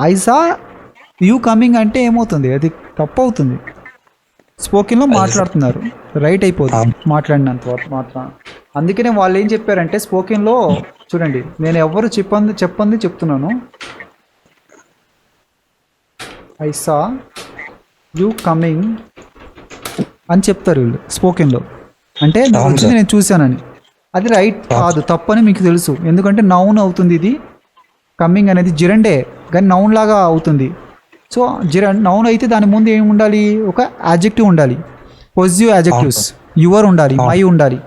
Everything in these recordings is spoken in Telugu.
ఐ సా యూ కమింగ్ అంటే ఏమవుతుంది, అది తప్పు అవుతుంది. స్పోకెన్లో మాట్లాడుతున్నారు, రైట్ అయిపోతుంది మాట్లాడినంత వరకు మాత్రం. అందుకనే వాళ్ళు ఏం చెప్పారంటే స్పోకెన్లో చూడండి, నేను ఎవరు చెప్పంది చెప్తున్నాను. ఐ సా యూ కమింగ్ అని చెప్తారు వీళ్ళు స్పోకెన్లో. అంటే నువ్వు వచ్చింది నేను చూశానని. అది రైట్ కాదు, తప్పని మీకు తెలుసు. ఎందుకంటే నౌన్ అవుతుంది ఇది. కమింగ్ అనేది జిరండే కానీ నౌన్ లాగా అవుతుంది. సో నౌన్ అయితే దాని ముందు ఏమి ఉండాలి, ఒక యాడ్జెక్టివ్ ఉండాలి, పొజిటివ్ యాడ్జెక్టివ్స్, యువర్ ఉండాలి, మై ఉండాలి.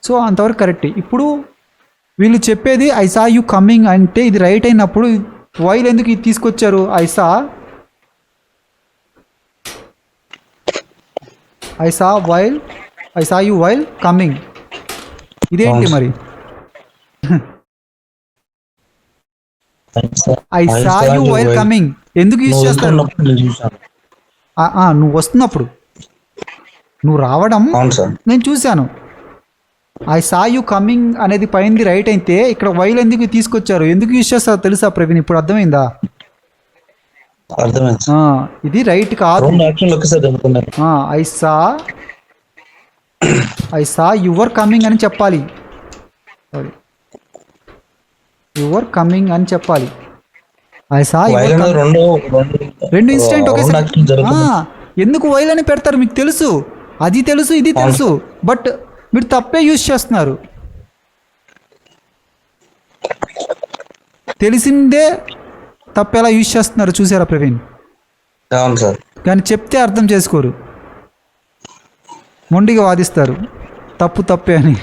సో అంతవరకు కరెక్ట్. ఇప్పుడు వీళ్ళు చెప్పేది ఐ సా యూ కమింగ్ అంటే ఇది రైట్ అయినప్పుడు వైల్ ఎందుకు ఇది తీసుకొచ్చారు? I saw you while coming, ఇదేంటి మరి? I saw you while coming ఎందుకు యూజ్ చేస్తారు? నువ్వు వస్తున్నప్పుడు, నువ్వు రావడం నేను చూశాను. ఐ సా యూ కమింగ్ అనేది పైంది రైట్ అయితే ఇక్కడ వైల్ ఎందుకు తీసుకొచ్చారు, ఎందుకు యూజ్ చేస్తారు తెలుసా ప్రవీణ్? ఇప్పుడు అర్థమైందా? ఇది రైట్ కాదు. ఐ సా యువర్ కమింగ్ అని చెప్పాలి. సారీ, యువర్ కమింగ్ అని చెప్పాలి. ఐ సా రెండు ఇన్సిడెంట్ ఒకేసారి. ఎందుకు వైల్ అని పెడతారు మీకు తెలుసు, అది తెలుసు, ఇది తెలుసు, బట్ మీరు తప్పే యూజ్ చేస్తున్నారు. తెలిసిందే తప్పు ఎలా యూజ్ చేస్తున్నారు చూసారా ప్రవీణ్? కానీ చెప్తే అర్థం చేసుకోరు, మొండిగా వాదిస్తారు తప్పే అని.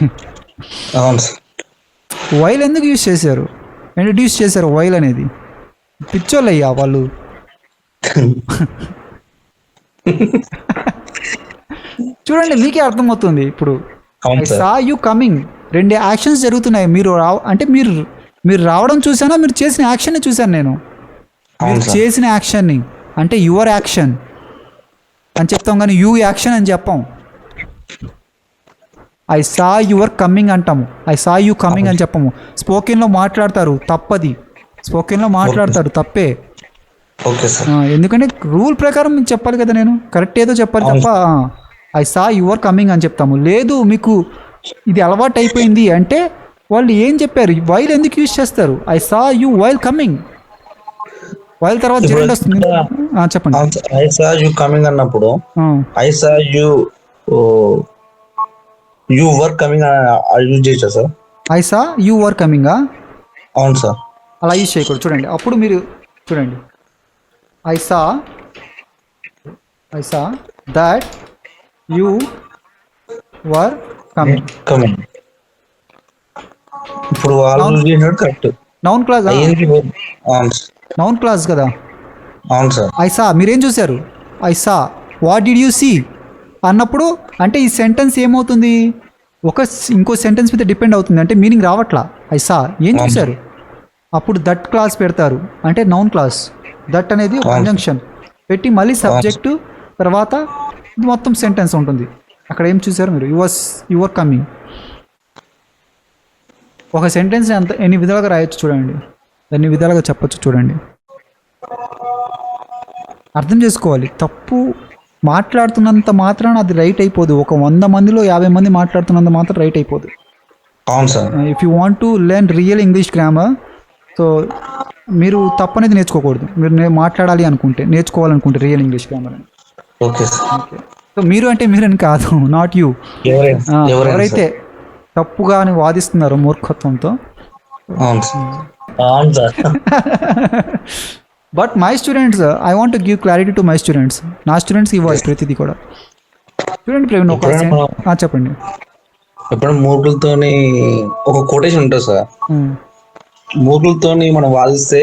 వైల్ ఎందుకు యూజ్ చేశారు, ఇంట్రడ్యూస్ చేశారు వైల్ అనేది? పిచ్చోళ్ళు అయ్యా వాళ్ళు. చూడండి మీకే అర్థమవుతుంది ఇప్పుడు. ఐ సా యూ కమింగ్, రెండు యాక్షన్స్ జరుగుతున్నాయి. మీరు రావడం చూసానా, మీరు చేసిన యాక్షన్ని చూశాను నేను. మీరు చేసిన యాక్షన్ని అంటే యువర్ యాక్షన్ అని చెప్తాం కానీ యూ యాక్షన్ అని చెప్పాం. ఐ సా యువర్ కమింగ్ అంటాము, ఐ సా యూ కమింగ్ అని చెప్పము. స్పోకెన్లో మాట్లాడతారు, తప్పది. స్పోకెన్లో మాట్లాడతారు, తప్పే. ఎందుకంటే రూల్ ప్రకారం మీకు చెప్పాలి కదా, నేను కరెక్ట్ ఏదో చెప్పాలి తప్ప ఐ సా యువర్ కమింగ్ అని చెప్తాము. లేదు మీకు ఇది అలవాటు అయిపోయింది అంటే వాళ్ళు ఏం చెప్పారు, వైల్ ఎందుకు యూజ్ చేస్తారు? I saw you while coming, while తర్వాత జిరెండ్ వస్తుంది. చెప్పండి. ఐ సా యూ కమింగ్ అన్నప్పుడు I saw you were coming use చేయొచ్చా sir? I saw you were కమింగా? అవును సార్. అలా యూజ్ చేయకూడదు. చూడండి అప్పుడు మీరు చూడండి, I saw that you were coming. ఇప్పుడు కరెక్ట్ నౌన్ క్లాజ్ కదా. అవును సార్. ఐ సా మీరేం చూశారు? I saw what did you see అన్నప్పుడు అంటే ఈ సెంటెన్స్ ఏమవుతుంది, ఇంకో సెంటెన్స్ మీద డిపెండ్ అవుతుంది, అంటే మీనింగ్ రావట్లా. ఐ సా ఏం చూశారు, అప్పుడు దట్ క్లాస్ పెడతారు, అంటే నౌన్ క్లాస్. దట్ అనేది కంజంక్షన్ పెట్టి మళ్ళీ సబ్జెక్టు తర్వాత మొత్తం సెంటెన్స్ ఉంటుంది. అక్కడ ఏం చూసారు మీరు? Your coming. ఒక సెంటెన్స్ని ఎన్ని విధాలుగా రాయొచ్చు చూడండి, ఎన్ని విధాలుగా చెప్పచ్చు చూడండి. అర్థం చేసుకోవాలి. తప్పు మాట్లాడుతున్నంత మాత్రాన అది రైట్ అయిపోదు. ఒక 100 మందిలో 50 మంది మాట్లాడుతున్నంత మాత్రం రైట్ అయిపోదు. If you want to learn real English grammar, so మీరు తప్పనేది నేర్చుకోకూడదు. మీరు మాట్లాడాలి అనుకుంటే, నేర్చుకోవాలనుకుంటే రియల్ ఇంగ్లీష్ గ్రామర్ అని. సో మీరు అంటే మీరని కాదు, నాట్ యూ. ఎవరైతే తప్పుగా అని వాదిస్తున్నారో మూర్ఖత్వంతో. But my students, I want give clarity to my students. నా స్టూడెంట్స్ ఇవ్వాలి ప్రతిదీ కూడా. చూడండి ప్రవీణ్, చెప్పండి. ఎప్పుడు మూర్ఖులతోని ఒక కొటేషన్ ఉంటుంది సార్, మూర్ఖులతోని మనం వాదిస్తే